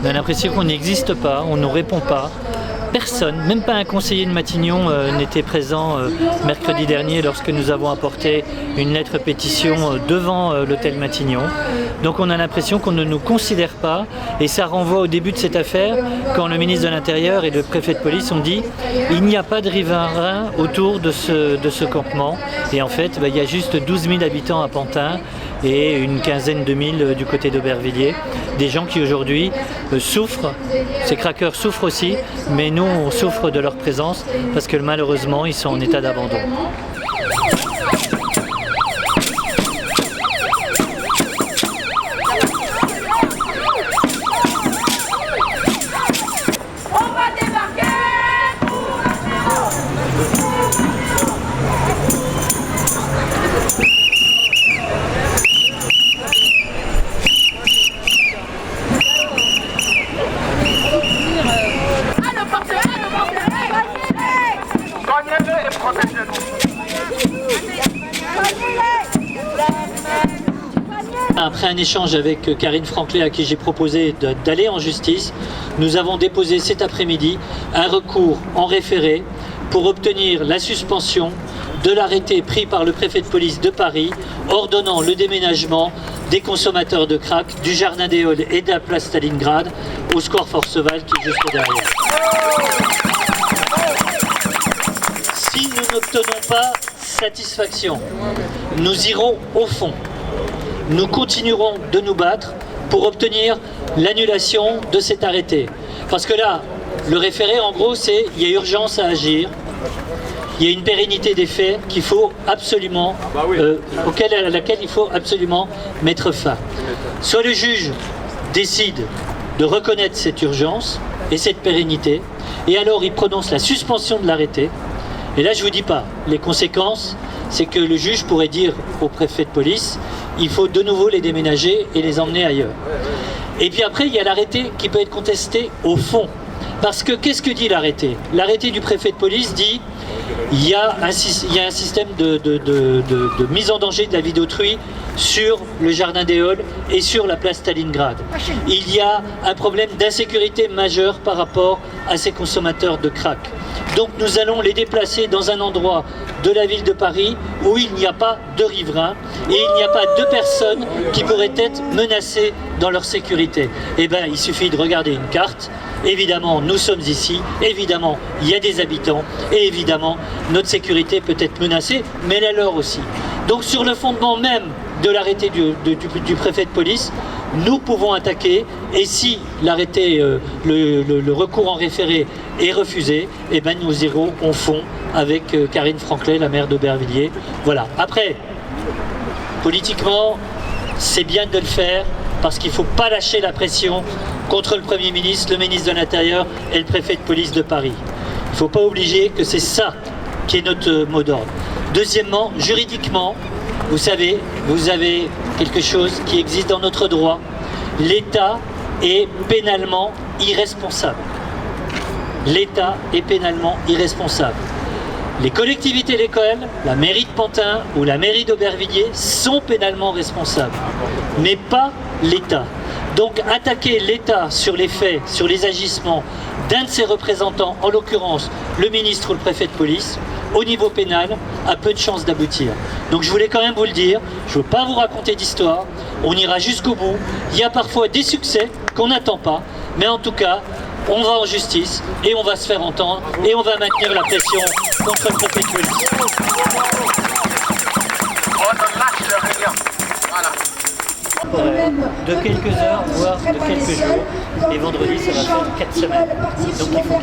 On a l'impression qu'on n'existe pas, on ne nous répond pas. Personne, même pas un conseiller de Matignon n'était présent mercredi dernier lorsque nous avons apporté une lettre pétition devant l'hôtel Matignon. Donc on a l'impression qu'on ne nous considère pas et ça renvoie au début de cette affaire quand le ministre de l'Intérieur et le préfet de police ont dit il n'y a pas de riverains autour de ce campement et en fait il y a juste 12 000 habitants à Pantin et une quinzaine de mille du côté d'Aubervilliers. Des gens qui aujourd'hui souffrent, ces craqueurs souffrent aussi, mais nous on souffre de leur présence parce que malheureusement ils sont en état d'abandon. Après un échange avec Karine Franklin à qui j'ai proposé d'aller en justice, nous avons déposé cet après-midi un recours en référé pour obtenir la suspension de l'arrêté pris par le préfet de police de Paris ordonnant le déménagement des consommateurs de crack du Jardin des Halles et de la place Stalingrad au square Forceval qui est juste derrière. Si nous n'obtenons pas satisfaction, nous irons au fond. Nous continuerons de nous battre pour obtenir l'annulation de cet arrêté. Parce que là, le référé, en gros, c'est il y a urgence à agir, il y a une pérennité des faits qu'il faut absolument, à laquelle il faut absolument mettre fin. Soit le juge décide de reconnaître cette urgence et cette pérennité, et alors il prononce la suspension de l'arrêté. Et là, je ne vous dis pas, les conséquences, c'est que le juge pourrait dire au préfet de police, il faut de nouveau les déménager et les emmener ailleurs. Et puis après, il y a l'arrêté qui peut être contesté au fond. Parce que qu'est-ce que dit l'arrêté? L'arrêté du préfet de police dit il y a un système de mise en danger de la vie d'autrui sur le Jardin des Halles et sur la place Stalingrad. Il y a un problème d'insécurité majeur par rapport à ces consommateurs de crack. Donc nous allons les déplacer dans un endroit de la ville de Paris où il n'y a pas de riverains et il n'y a pas de personnes qui pourraient être menacées dans leur sécurité. Eh bien, il suffit de regarder une carte. Évidemment, nous sommes ici, évidemment, il y a des habitants et évidemment, notre sécurité peut être menacée, mais la leur aussi. Donc sur le fondement même de l'arrêté du préfet de police, nous pouvons attaquer et si l'arrêté, le recours en référé est refusé, eh ben nous irons au fond avec Karine Franklin, la maire d'Aubervilliers. Voilà. Après, politiquement, c'est bien de le faire parce qu'il ne faut pas lâcher la pression contre le Premier ministre, le ministre de l'Intérieur et le préfet de police de Paris. Il ne faut pas oublier que c'est ça qui est notre mot d'ordre. Deuxièmement, juridiquement, vous savez, vous avez quelque chose qui existe dans notre droit. L'État est pénalement irresponsable. L'État est pénalement irresponsable. Les collectivités locales, la mairie de Pantin ou la mairie d'Aubervilliers sont pénalement responsables, mais pas l'État. Donc attaquer l'État sur les faits, sur les agissements d'un de ses représentants, en l'occurrence le ministre ou le préfet de police, au niveau pénal, a peu de chances d'aboutir. Donc je voulais quand même vous le dire, je ne veux pas vous raconter d'histoire, on ira jusqu'au bout. Il y a parfois des succès qu'on n'attend pas, mais en tout cas, on va en justice et on va se faire entendre et on va maintenir la pression contre le préfet de police. De quelques heures, voire de quelques jours, et vendredi ça va faire 4 semaines. Donc il faut